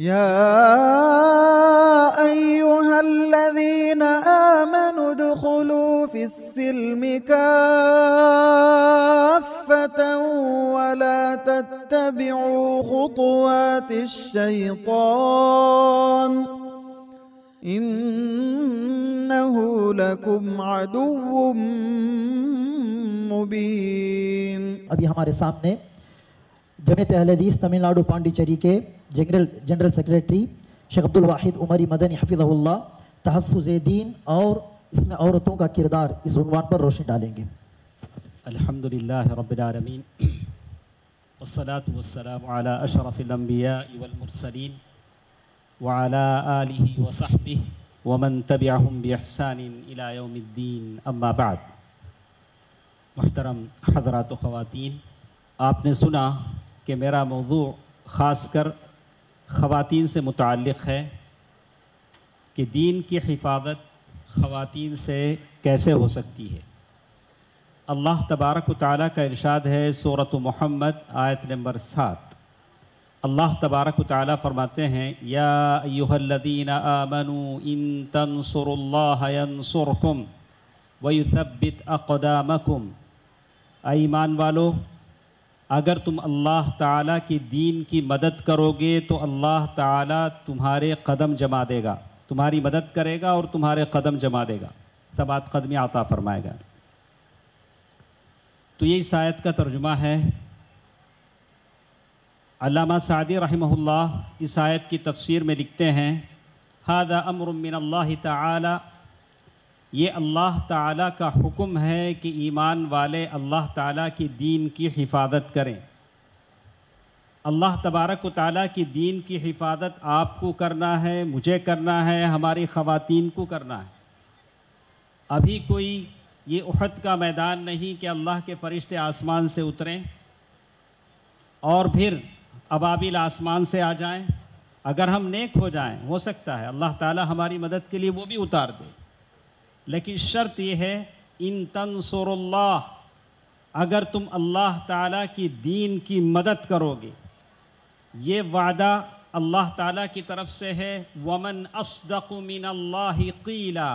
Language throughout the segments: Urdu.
يا أيها الذين آمنوا ادخلوا في السلم كافة ولا تتبعوا خطوات الشيطان إنه لكم عدو مبين. ابھی ہمارے سامنے جمعیت اہل حدیث تمل ناڈو پانڈیچری کے جنرل سیکریٹری شیخ عبد الواحد عمری مدنی حفظہ اللہ تحفظ دین اور اس میں عورتوں کا کردار اس عنوان پر روشنی ڈالیں گے. الحمدللہ رب العالمین والصلاة والسلام على اشرف الانبیاء والمرسلین وعلى آلہ وصحبہ ومن تبعهم بإحسان الى یوم الدین. اما بعد. محترم حضرات و خواتین، آپ نے سنا کہ میرا موضوع خاص کر خواتین سے متعلق ہے کہ دین کی حفاظت خواتین سے کیسے ہو سکتی ہے. اللہ تبارک و تعالیٰ کا ارشاد ہے سورۃ محمد آیت نمبر 7. اللہ تبارک و تعالیٰ فرماتے ہیں یا ایہا الذین آمنوا ان تنصروا اللہ ینصرکم ویثبت اقدامکم. اے ایمان والو، اگر تم اللہ تعالیٰ کی دین کی مدد کرو گے تو اللہ تعالیٰ تمہارے قدم جما دے گا، تمہاری مدد کرے گا اور تمہارے قدم جما دے گا، ثبات قدمی عطا فرمائے گا. تو یہ اس آیت کا ترجمہ ہے. علامہ سعدی رحمہ اللہ اس آیت کی تفسیر میں لکھتے ہیں ھذا امر من اللہ تعالی، یہ اللہ تعالیٰ کا حکم ہے کہ ایمان والے اللہ تعالیٰ کی دین کی حفاظت کریں. اللہ تبارک و تعالیٰ کی دین کی حفاظت آپ کو کرنا ہے، مجھے کرنا ہے، ہماری خواتین کو کرنا ہے. ابھی کوئی یہ احد کا میدان نہیں کہ اللہ کے فرشتے آسمان سے اتریں اور پھر ابابیل آسمان سے آ جائیں. اگر ہم نیک ہو جائیں ہو سکتا ہے اللہ تعالیٰ ہماری مدد کے لیے وہ بھی اتار دے، لیکن شرط یہ ہے ان تنصروا اللہ، اگر تم اللہ تعالیٰ کی دین کی مدد کرو گے. یہ وعدہ اللہ تعالیٰ کی طرف سے ہے. ومن اصدق من اللہ قیلا،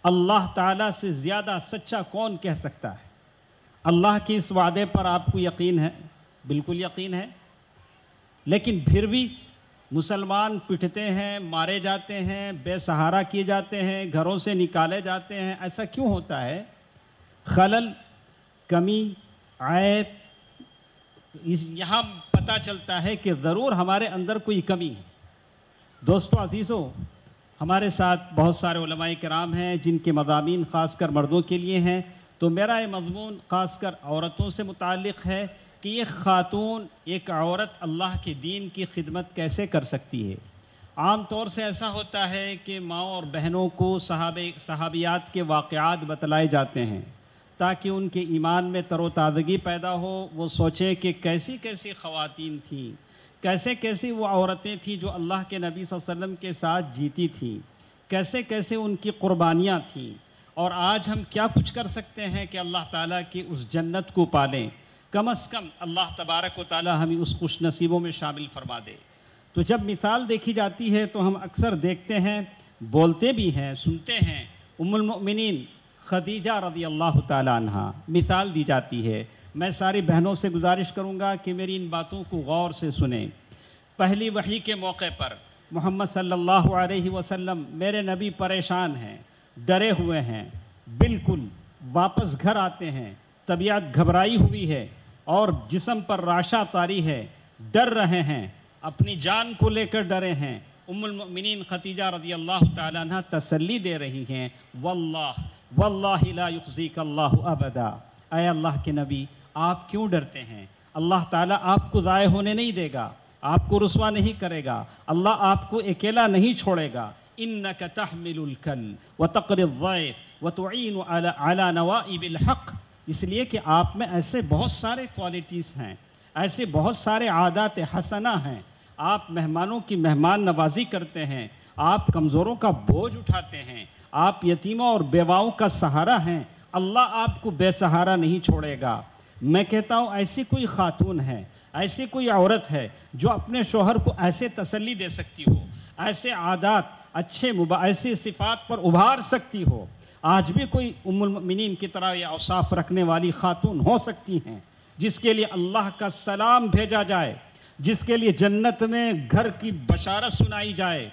اللہ تعالیٰ سے زیادہ سچا کون کہہ سکتا ہے. اللہ کے اس وعدے پر آپ کو یقین ہے؟ بالکل یقین ہے. لیکن پھر بھی مسلمان پٹتے ہیں، مارے جاتے ہیں، بے سہارا کیے جاتے ہیں، گھروں سے نکالے جاتے ہیں. ایسا کیوں ہوتا ہے؟ خلل، کمی، عیب. یہاں پتہ چلتا ہے کہ ضرور ہمارے اندر کوئی کمی ہے. دوستو عزیزو، ہمارے ساتھ بہت سارے علماء کرام ہیں جن کے مضامین خاص کر مردوں کے لیے ہیں. تو میرا یہ مضمون خاص کر عورتوں سے متعلق ہے کہ یہ خاتون، ایک عورت اللہ کے دین کی خدمت کیسے کر سکتی ہے. عام طور سے ایسا ہوتا ہے کہ ماؤں اور بہنوں کو صحابیات کے واقعات بتلائے جاتے ہیں تاکہ ان کے ایمان میں تر و تازگی پیدا ہو. وہ سوچیں کہ کیسی کیسی خواتین تھیں، کیسے کیسی وہ عورتیں تھیں جو اللہ کے نبی صلی اللہ علیہ وسلم کے ساتھ جیتی تھیں، کیسے کیسے ان کی قربانیاں تھیں، اور آج ہم کیا کچھ کر سکتے ہیں کہ اللہ تعالیٰ کی اس جنت کو پالیں. کم از کم اللہ تبارک و تعالیٰ ہمیں اس خوش نصیبوں میں شامل فرما دے. تو جب مثال دیکھی جاتی ہے تو ہم اکثر دیکھتے ہیں، بولتے بھی ہیں، سنتے ہیں. ام المؤمنین خدیجہ رضی اللہ تعالیٰ عنہا مثال دی جاتی ہے. میں ساری بہنوں سے گزارش کروں گا کہ میری ان باتوں کو غور سے سنیں. پہلی وحی کے موقع پر محمد صلی اللہ علیہ وسلم میرے نبی پریشان ہیں، ڈرے ہوئے ہیں، بالکل واپس گھر آتے ہیں، طبیعت گھبرائی ہوئی ہے اور جسم پر راشا طاری ہے، ڈر رہے ہیں، اپنی جان کو لے کر ڈرے ہیں. ام المؤمنین خدیجہ رضی اللہ تعالیٰ عنہ تسلی دے رہی ہیں واللہ لا یخزیک اللہ ابدا. اے اللہ کے نبی، آپ کیوں ڈرتے ہیں؟ اللہ تعالیٰ آپ کو ضائع ہونے نہیں دے گا، آپ کو رسوا نہیں کرے گا، اللہ آپ کو اکیلا نہیں چھوڑے گا. انک تحمل الکل وتقری الضیف وتعین علی نوائب الحق. اس لیے کہ آپ میں ایسے بہت سارے کوالٹیز ہیں، ایسے بہت سارے عادات حسنہ ہیں. آپ مہمانوں کی مہمان نوازی کرتے ہیں، آپ کمزوروں کا بوجھ اٹھاتے ہیں، آپ یتیموں اور بیواؤں کا سہارا ہیں. اللہ آپ کو بے سہارا نہیں چھوڑے گا. میں کہتا ہوں ایسی کوئی خاتون ہے، ایسی کوئی عورت ہے جو اپنے شوہر کو ایسے تسلی دے سکتی ہو، ایسے عادات ایسی صفات پر ابھار سکتی ہو؟ آج بھی کوئی ام المؤمنین کی طرح یہ اوصاف رکھنے والی خاتون ہو سکتی ہیں جس کے لیے اللہ کا سلام بھیجا جائے، جس کے لیے جنت میں گھر کی بشارت سنائی جائے،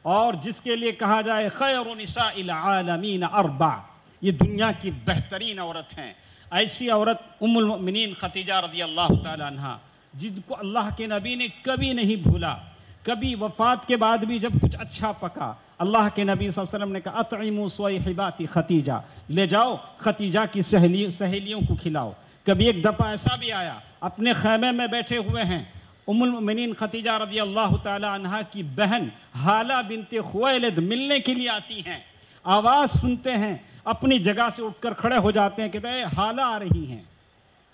اور جس کے لیے کہا جائے خیر نساء العالمین اربع، یہ دنیا کی بہترین عورت ہیں؟ ایسی عورت ام المؤمنین خدیجہ رضی اللہ تعالی عنہ، جن کو اللہ کے نبی نے کبھی نہیں بھولا، کبھی وفات کے بعد بھی جب کچھ اچھا پکا اللہ کے نبی صلی اللہ علیہ وسلم نے کہا اطعموا صویحبات خدیجہ، لے جاؤ خدیجہ کی سہیلیوں کو کھلاؤ۔ کبھی ایک دفعہ ایسا بھی آیا، اپنے خیمے میں بیٹھے ہوئے ہیں، ام المؤمنین خدیجہ رضی اللہ تعالی عنہ کی بہن حالہ بنت خویلد ملنے کے لیے آتی ہیں، آواز سنتے ہیں، اپنی جگہ سے اٹھ کر کھڑے ہو جاتے ہیں، کہتے ہیں حالہ آ رہی ہیں۔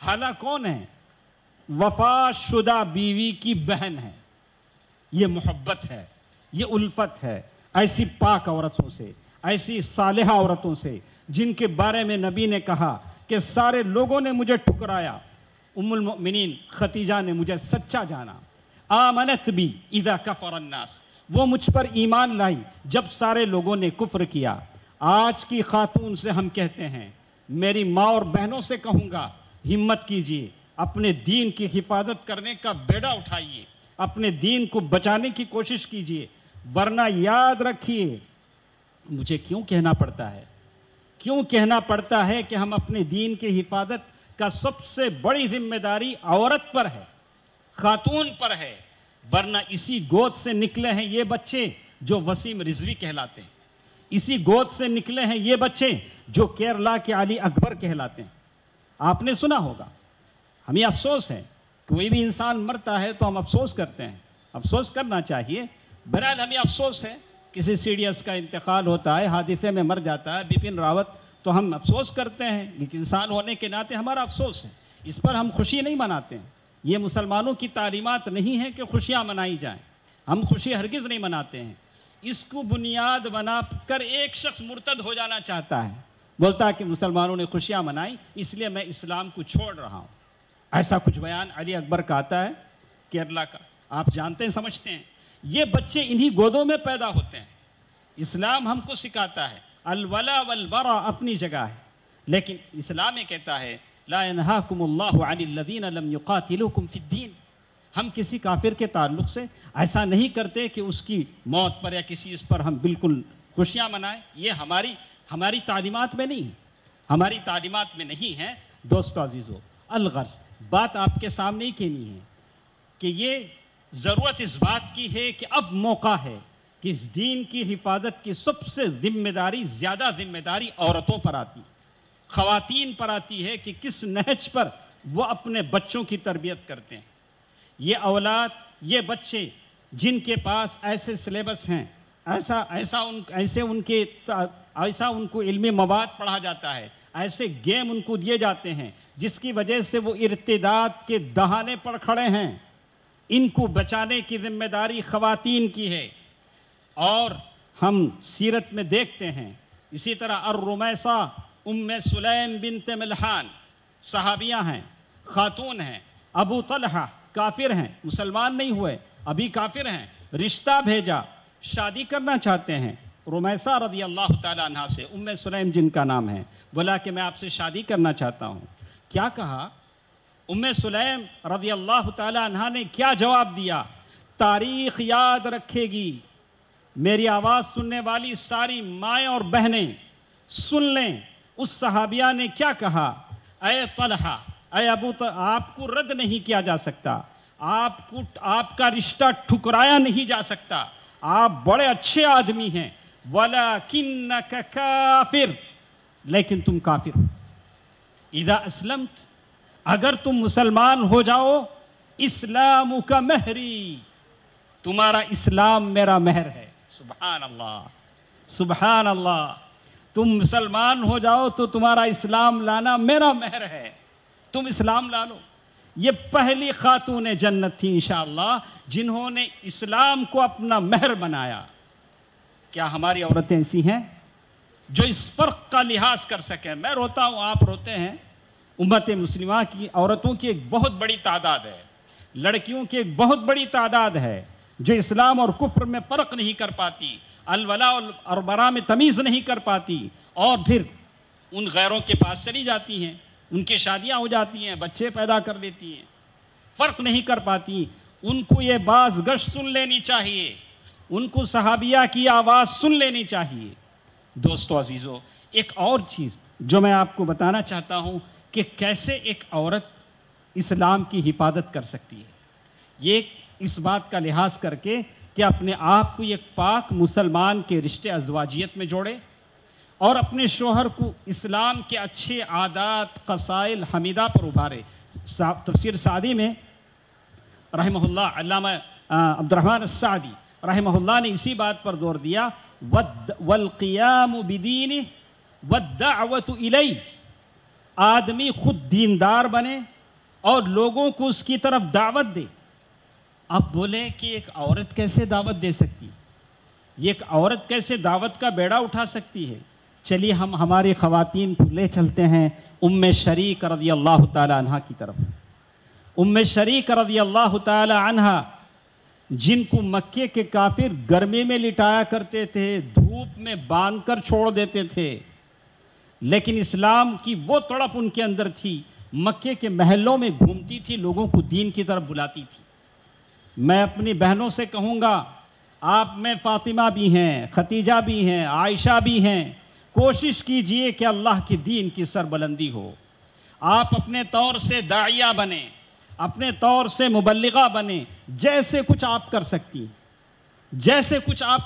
حالہ کون ہے؟ وفات شدہ بیوی کی بہن ہے۔ یہ محبت ہے، یہ الفت ہے ایسی پاک عورتوں سے، ایسی صالحہ عورتوں سے جن کے بارے میں نبی نے کہا کہ سارے لوگوں نے مجھے ٹھکرایا، ام المؤمنین خدیجہ نے مجھے سچا جانا۔ آمنت بی اذا کفر الناس، وہ مجھ پر ایمان لائی جب سارے لوگوں نے کفر کیا۔ آج کی خاتون سے ہم کہتے ہیں، میری ماں اور بہنوں سے کہوں گا، ہمت کیجیے، اپنے دین کی حفاظت کرنے کا بیڑا اٹھائیے، اپنے دین کو بچانے کی کوشش کیجیے، ورنہ یاد رکھیے، مجھے کیوں کہنا پڑتا ہے کہ ہم اپنے دین کی حفاظت کا سب سے بڑی ذمہ داری عورت پر ہے، خاتون پر ہے، ورنہ اسی گود سے نکلے ہیں یہ بچے جو وسیم رضوی کہلاتے ہیں، اسی گود سے نکلے ہیں یہ بچے جو کیرلا کے علی اکبر کہلاتے ہیں۔ آپ نے سنا ہوگا، ہمیں افسوس ہے، کوئی بھی انسان مرتا ہے تو ہم افسوس کرتے ہیں، افسوس کرنا چاہیے۔ بہرحال ہمیں افسوس ہے، کسی CDS کا انتقال ہوتا ہے، حادثے میں مر جاتا ہے بپن راوت، تو ہم افسوس کرتے ہیں، ایک انسان ہونے کے ناطے ہمارا افسوس ہے، اس پر ہم خوشی نہیں مناتے ہیں۔ یہ مسلمانوں کی تعلیمات نہیں ہے کہ خوشیاں منائی جائیں، ہم خوشی ہرگز نہیں مناتے ہیں۔ اس کو بنیاد بنا کر ایک شخص مرتد ہو جانا چاہتا ہے، بولتا ہے کہ مسلمانوں نے خوشیاں منائی اس لیے میں اسلام کو چھوڑ رہا ہوں۔ ایسا کچھ بیان علی اکبر کا آتا ہے کیرلا کا، آپ جانتے ہیں، سمجھتے ہیں۔ یہ بچے انہی گودوں میں پیدا ہوتے ہیں۔ اسلام ہم کو سکھاتا ہے الولا والبرا اپنی جگہ ہے، لیکن اسلام یہ کہتا ہے لا ینہاکم اللہ عن الذین لم یقاتلوکم فی الدین، ہم کسی کافر کے تعلق سے ایسا نہیں کرتے کہ اس کی موت پر یا کسی اس پر ہم بالکل خوشیاں منائیں، یہ ہماری تعلیمات میں نہیں ہے، ہماری تعلیمات میں نہیں ہے۔ دوستو عزیزو، الغرض بات آپ کے سامنے ہی کہنی ہے کہ یہ ضرورت اس بات کی ہے کہ اب موقع ہے کہ اس دین کی حفاظت کی سب سے زیادہ ذمہ داری عورتوں پر آتی ہے، خواتین پر آتی ہے کہ کس نہج پر وہ اپنے بچوں کی تربیت کرتے ہیں۔ یہ اولاد، یہ بچے جن کے پاس ایسے سلیبس ہیں، ایسا ان کو علمی مواد پڑھا جاتا ہے، ایسے گیم ان کو دیے جاتے ہیں جس کی وجہ سے وہ ارتداد کے دہانے پر کھڑے ہیں، ان کو بچانے کی ذمہ داری خواتین کی ہے۔ اور ہم سیرت میں دیکھتے ہیں اسی طرح الرمیسہ ام سلیم بنت ملحان صحابیہ ہیں، خاتون ہیں، ابو طلحہ کافر ہیں، مسلمان نہیں ہوئے، ابھی کافر ہیں، رشتہ بھیجا، شادی کرنا چاہتے ہیں، رمیسہ رضی اللہ تعالیٰ عنہ سے، ام سلیم جن کا نام ہے، بولا کہ میں آپ سے شادی کرنا چاہتا ہوں۔ کیا کہا؟ ام سلیم رضی اللہ تعالیٰ عنہ نے کیا جواب دیا؟ تاریخ یاد رکھے گی، میری آواز سننے والی ساری مائیں اور بہنیں سن لیں، اس صحابیہ نے کیا کہا؟ اے طلحہ، اے ابو طلحہ، آپ کو رد نہیں کیا جا سکتا، آپ کا رشتہ ٹھکرایا نہیں جا سکتا، آپ بڑے اچھے آدمی ہیں، وَلَكِنَّكَ كَافِرٌ، لیکن تم کافر ہو۔ اذا اسلمت، اگر تم مسلمان ہو جاؤ، اسلام کا مہری، تمہارا اسلام میرا مہر ہے۔ سبحان اللہ، سبحان اللہ، تم مسلمان ہو جاؤ تو تمہارا اسلام لانا میرا مہر ہے، تم اسلام لا لو۔ یہ پہلی خاتون جنت تھی انشاءاللہ جنہوں نے اسلام کو اپنا مہر بنایا۔ کیا ہماری عورتیں ایسی ہیں جو اس فرق کا لحاظ کر سکیں؟ میں روتا ہوں، آپ روتے ہیں، امت مسلمہ کی عورتوں کی ایک بہت بڑی تعداد ہے، لڑکیوں کی ایک بہت بڑی تعداد ہے جو اسلام اور کفر میں فرق نہیں کر پاتی، الولاء اور براء میں تمیز نہیں کر پاتی، اور پھر ان غیروں کے پاس چلی جاتی ہیں، ان کی شادیاں ہو جاتی ہیں، بچے پیدا کر لیتی ہیں، فرق نہیں کر پاتی۔ ان کو یہ باز گشت سن لینی چاہیے، ان کو صحابیہ کی آواز سن لینی چاہیے۔ دوستو عزیزو، ایک اور چیز جو میں آپ کو بتانا چاہتا ہوں کہ کیسے ایک عورت اسلام کی حفاظت کر سکتی ہے، یہ اس بات کا لحاظ کر کے کہ اپنے آپ کو ایک پاک مسلمان کے رشتے ازواجیت میں جوڑے اور اپنے شوہر کو اسلام کے اچھے عادات، قصائل، حمیدہ پر ابھارے۔ تفسیر سعدی میں رحمہ اللہ علامہ عبد الرحمن السعدی رحمہ اللہ نے اسی بات پر زور دیا، والقیام بدینہ والدعوت الیہ، آدمی خود دیندار بنے اور لوگوں کو اس کی طرف دعوت دے۔ اب بولے کہ ایک عورت کیسے دعوت دے سکتی، یہ ایک عورت کیسے دعوت کا بیڑا اٹھا سکتی ہے؟ چلیے ہم ہماری خواتین کو لے چلتے ہیں ام شریک رضی اللہ تعالی عنہ کی طرف۔ ام شریک رضی اللہ تعالی عنہ جن کو مکے کے کافر گرمی میں لٹایا کرتے تھے، دھوپ میں باندھ کر چھوڑ دیتے تھے، لیکن اسلام کی وہ تڑپ ان کے اندر تھی، مکے کے محلوں میں گھومتی تھی، لوگوں کو دین کی طرف بلاتی تھی۔ میں اپنی بہنوں سے کہوں گا، آپ میں فاطمہ بھی ہیں، ختیجہ بھی ہیں، عائشہ بھی ہیں، کوشش کیجئے کہ اللہ کے دین کی سربلندی ہو۔ آپ اپنے طور سے داعیہ بنیں، اپنے طور سے مبلغہ بنیں، جیسے کچھ آپ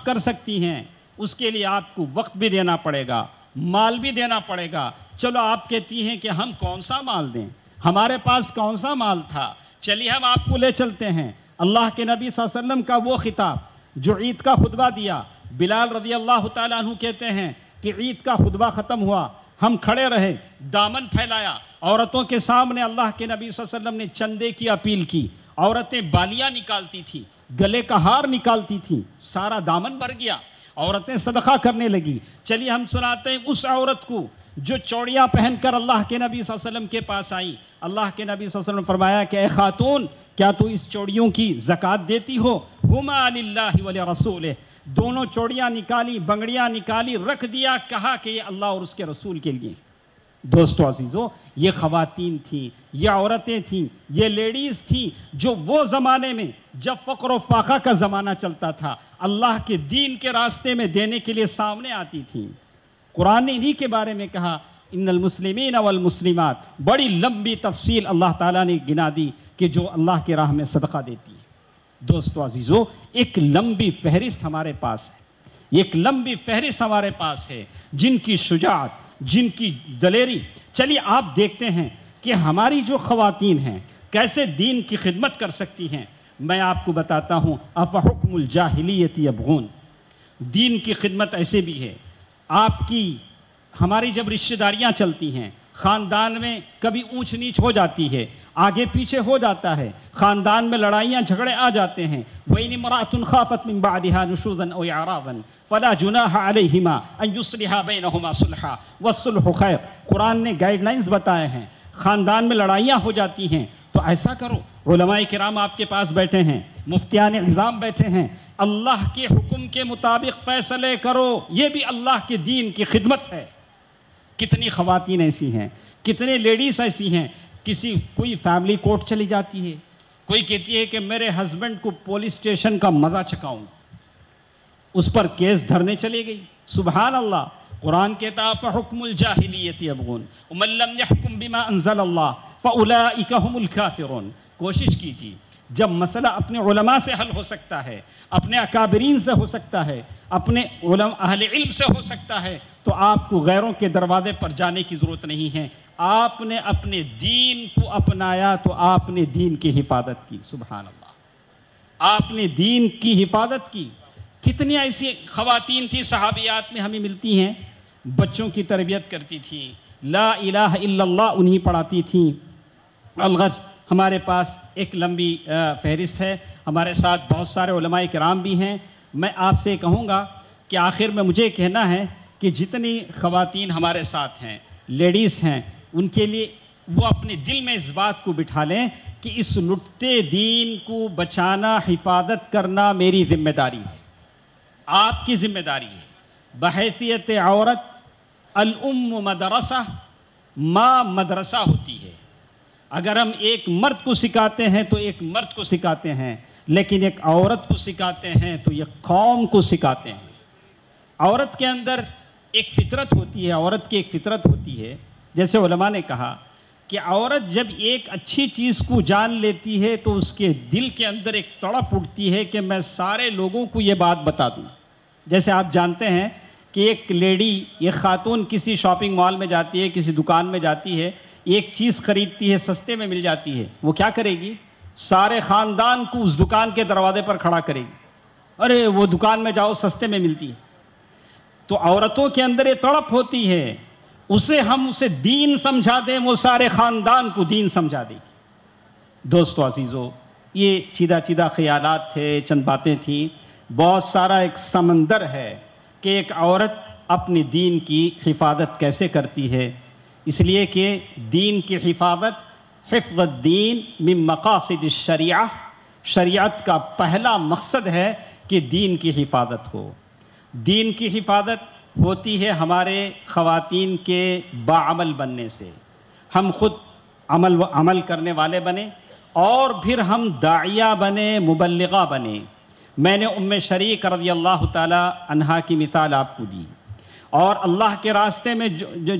کر سکتی ہیں، اس کے لیے آپ کو وقت بھی دینا پڑے گا، مال بھی دینا پڑے گا۔ چلو آپ کہتی ہیں کہ ہم کون سا مال دیں، ہمارے پاس کون سا مال تھا، چلیے ہم آپ کو لے چلتے ہیں۔ اللہ کے نبی صلی اللہ علیہ وسلم کا وہ خطاب جو عید کا خطبہ دیا، بلال رضی اللہ تعالیٰ عنہ کہتے ہیں کہ عید کا خطبہ ختم ہوا، ہم کھڑے رہے، دامن پھیلایا، عورتوں کے سامنے اللہ کے نبی صلی اللہ علیہ وسلم نے چندے کی اپیل کی، عورتیں بالیاں نکالتی تھیں، گلے کا ہار نکالتی تھیں، سارا دامن بھر گیا، عورتیں صدقہ کرنے لگی۔ چلیے ہم سناتے ہیں اس عورت کو جو چوڑیاں پہن کر اللہ کے نبی صلی اللہ علیہ وسلم کے پاس آئی۔ اللہ کے نبی صلی اللہ علیہ وسلم نے فرمایا کہ اے خاتون، کیا تو اس چوڑیوں کی زکوٰۃ دیتی ہو؟ ہما للہ ولرسولہ، دونوں چوڑیاں نکالی، بنگڑیاں نکالی، رکھ دیا، کہا کہ یہ اللہ اور اس کے رسول کے لیے۔ دوستو عزیزو، یہ خواتین تھیں، یہ عورتیں تھیں، یہ لیڈیز تھیں جو وہ زمانے میں جب فقر و فاقہ کا زمانہ چلتا تھا، اللہ کے دین کے راستے میں دینے کے لیے سامنے آتی تھیں۔ قرآن نے انہی کے بارے میں کہا، ان المسلمین والمسلمات، بڑی لمبی تفصیل اللہ تعالیٰ نے گنا دی کہ جو اللہ کی راہ میں صدقہ دیتی ہے۔ دوستو عزیزو، ایک لمبی فہرست ہمارے پاس ہے، ایک لمبی فہرست ہمارے پاس ہے، جن کی شجاعت، جن کی دلیری۔ چلیے آپ دیکھتے ہیں کہ ہماری جو خواتین ہیں کیسے دین کی خدمت کر سکتی ہیں۔ میں آپ کو بتاتا ہوں، افحکم الجاہلیت یبغون، دین کی خدمت ایسے بھی ہے۔ آپ کی ہماری جب رشتہ داریاں چلتی ہیں، خاندان میں کبھی اونچ نیچ ہو جاتی ہے، آگے پیچھے ہو جاتا ہے، خاندان میں لڑائیاں جھگڑے آ جاتے ہیں۔ وَإِنِ امْرَأَةٌ خَافَتْ مِنْ بَعْلِهَا نُشُوزًا أَوْ إِعْرَاضًا فَلَا جُنَاحَ عَلَيْهِمَا أَنْ يُصْلِحَا بَيْنَهُمَا صُلْحًا وَالصُّلْحُ خَيْرٌ۔ قرآن نے گائیڈ لائنز بتائے ہیں، خاندان میں لڑائیاں ہو جاتی ہیں تو ایسا کرو، علماء کرام آپ کے پاس بیٹھے ہیں، مفتیان اعظام بیٹھے ہیں، اللہ کے حکم کے مطابق فیصلے کرو، یہ بھی اللہ کے دین کی خدمت ہے۔ کتنی خواتین ایسی ہیں، کتنے لیڈیز ایسی ہیں، کوئی فیملی کورٹ چلی جاتی ہے، کوئی کہتی ہے کہ میرے ہسبینڈ کو پولیس اسٹیشن کا مزہ چکھاؤں، اس پر کیس دھرنے چلی گئی۔ سبحان اللہ، قرآن کہتا فحکم الجاہلیت یبغون ومن لم یحکم بما انزل اللہ فاولئک هم الکافرون۔ کوشش کیجیے، جب مسئلہ اپنے علماء سے حل ہو سکتا ہے، اپنے اکابرین سے ہو سکتا ہے، اپنے اہل علم سے ہو سکتا ہے، تو آپ کو غیروں کے دروازے پر جانے کی ضرورت نہیں ہے۔ آپ نے اپنے دین کو اپنایا تو آپ نے دین کی حفاظت کی۔ سبحان اللہ، آپ نے دین کی حفاظت کی۔ کتنی ایسی خواتین تھیں صحابیات میں ہمیں ملتی ہیں، بچوں کی تربیت کرتی تھیں، لا الہ الا اللہ انہی پڑھاتی تھیں۔ الغرض ہمارے پاس ایک لمبی فہرست ہے، ہمارے ساتھ بہت سارے علماء کرام بھی ہیں۔ میں آپ سے کہوں گا کہ آخر میں مجھے کہنا ہے کہ جتنی خواتین ہمارے ساتھ ہیں، لیڈیز ہیں، ان کے لیے وہ اپنے دل میں اس بات کو بٹھا لیں کہ اس لٹتے دین کو بچانا، حفاظت کرنا میری ذمہ داری ہے، آپ کی ذمہ داری ہے۔ بحیثیت عورت الام مدرسہ، ماں مدرسہ ہوتی ہے۔ اگر ہم ایک مرد کو سکھاتے ہیں تو ایک مرد کو سکھاتے ہیں، لیکن ایک عورت کو سکھاتے ہیں تو یہ قوم کو سکھاتے ہیں۔ عورت کے اندر ایک فطرت ہوتی ہے، عورت کی ایک فطرت ہوتی ہے، جیسے علماء نے کہا کہ عورت جب ایک اچھی چیز کو جان لیتی ہے تو اس کے دل کے اندر ایک تڑپ اٹھتی ہے کہ میں سارے لوگوں کو یہ بات بتا دوں۔ جیسے آپ جانتے ہیں کہ ایک لیڈی، ایک خاتون کسی شاپنگ مال میں جاتی ہے، کسی دکان میں جاتی ہے، ایک چیز خریدتی ہے، سستے میں مل جاتی ہے، وہ کیا کرے گی؟ سارے خاندان کو اس دکان کے دروازے پر کھڑا کرے گی، ارے وہ دکان میں جاؤ، سستے میں ملتی ہے۔ تو عورتوں کے اندر یہ تڑپ ہوتی ہے، ہم اسے دین سمجھا دیں، وہ سارے خاندان کو دین سمجھا دے گی۔ دوستو عزیزو، یہ چیدہ چیدہ خیالات تھے، چند باتیں تھیں، بہت سارا ایک سمندر ہے کہ ایک عورت اپنی دین کی حفاظت کیسے کرتی ہے۔ اس لیے کہ دین کی حفاظت، حفظ الدین من مقاصد الشریعہ، شریعت کا پہلا مقصد ہے کہ دین کی حفاظت ہو۔ دین کی حفاظت ہوتی ہے ہمارے خواتین کے باعمل بننے سے، ہم خود عمل کرنے والے بنیں اور پھر ہم داعیہ بنیں، مبلغہ بنیں۔ میں نے ام شریک رضی اللہ تعالی عنہا کی مثال آپ کو دی، اور اللہ کے راستے میں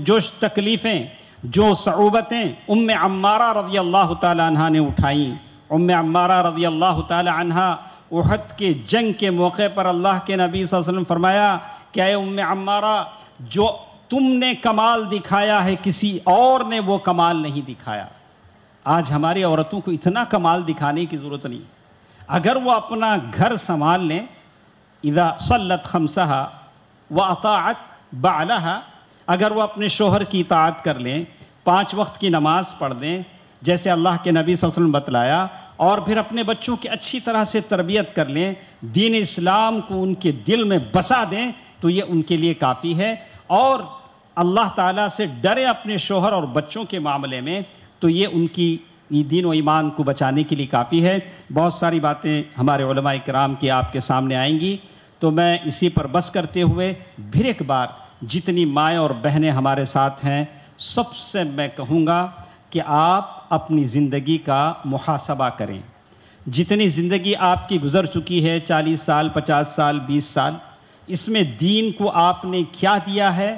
جو تکلیفیں، جو صعوبتیں ام عمارہ رضی اللہ تعالی عنہا نے اٹھائیں۔ ام عمارہ رضی اللہ تعالی عنہا احد کے جنگ کے موقع پر اللہ کے نبی صلی اللہ علیہ وسلم فرمایا کہ اے ام عمارہ، جو تم نے کمال دکھایا ہے کسی اور نے وہ کمال نہیں دکھایا۔ آج ہماری عورتوں کو اتنا کمال دکھانے کی ضرورت نہیں، اگر وہ اپنا گھر سنبھال لیں، اذا صلت خمسہا واطاعت بعلہا، اگر وہ اپنے شوہر کی اطاعت کر لیں، 5 وقت کی نماز پڑھ دیں جیسے اللہ کے نبی صلی اللہ علیہ وسلم بتلایا، اور پھر اپنے بچوں کی اچھی طرح سے تربیت کر لیں، دین اسلام کو ان کے دل میں بسا دیں، تو یہ ان کے لیے کافی ہے، اور اللہ تعالیٰ سے ڈرے اپنے شوہر اور بچوں کے معاملے میں، تو یہ ان کی دین و ایمان کو بچانے کے لیے کافی ہے۔ بہت ساری باتیں ہمارے علماء کرام کی آپ کے سامنے آئیں گی، تو میں اسی پر بس کرتے ہوئے پھر ایک بار جتنی مائیں اور بہنیں ہمارے ساتھ ہیں، سب سے میں کہوں گا کہ آپ اپنی زندگی کا محاسبہ کریں۔ جتنی زندگی آپ کی گزر چکی ہے، 40 سال، 50 سال، 20 سال، اس میں دین کو آپ نے کیا دیا ہے،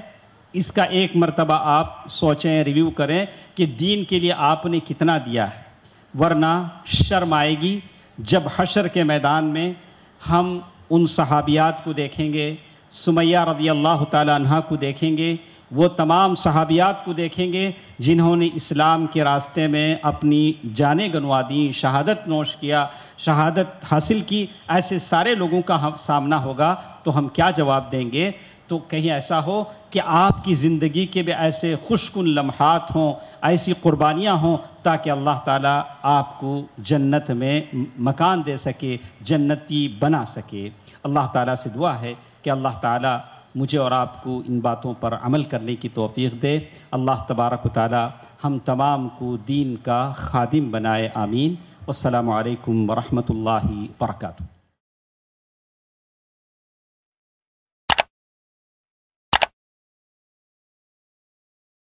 اس کا ایک مرتبہ آپ سوچیں، ریویو کریں کہ دین کے لیے آپ نے کتنا دیا ہے، ورنہ شرم آئے گی جب حشر کے میدان میں ہم ان صحابیات کو دیکھیں گے، سمیہ رضی اللہ تعالی عنہ کو دیکھیں گے، وہ تمام صحابیات کو دیکھیں گے جنہوں نے اسلام کے راستے میں اپنی جانیں گنوا دیں، شہادت نوش کیا، شہادت حاصل کی، ایسے سارے لوگوں کا ہم سامنا ہوگا تو ہم کیا جواب دیں گے؟ تو کہیں ایسا ہو کہ آپ کی زندگی کے بھی ایسے خوشکن لمحات ہوں، ایسی قربانیاں ہوں، تاکہ اللہ تعالیٰ آپ کو جنت میں مکان دے سکے، جنتی بنا سکے۔ اللہ تعالیٰ سے دعا ہے کہ اللہ تعالیٰ مجھے اور آپ کو ان باتوں پر عمل کرنے کی توفیق دے۔ اللہ تبارک و تعالیٰ ہم تمام کو دین کا خادم بنائے، آمین۔ والسلام علیکم ورحمۃ اللہ وبرکاتہ۔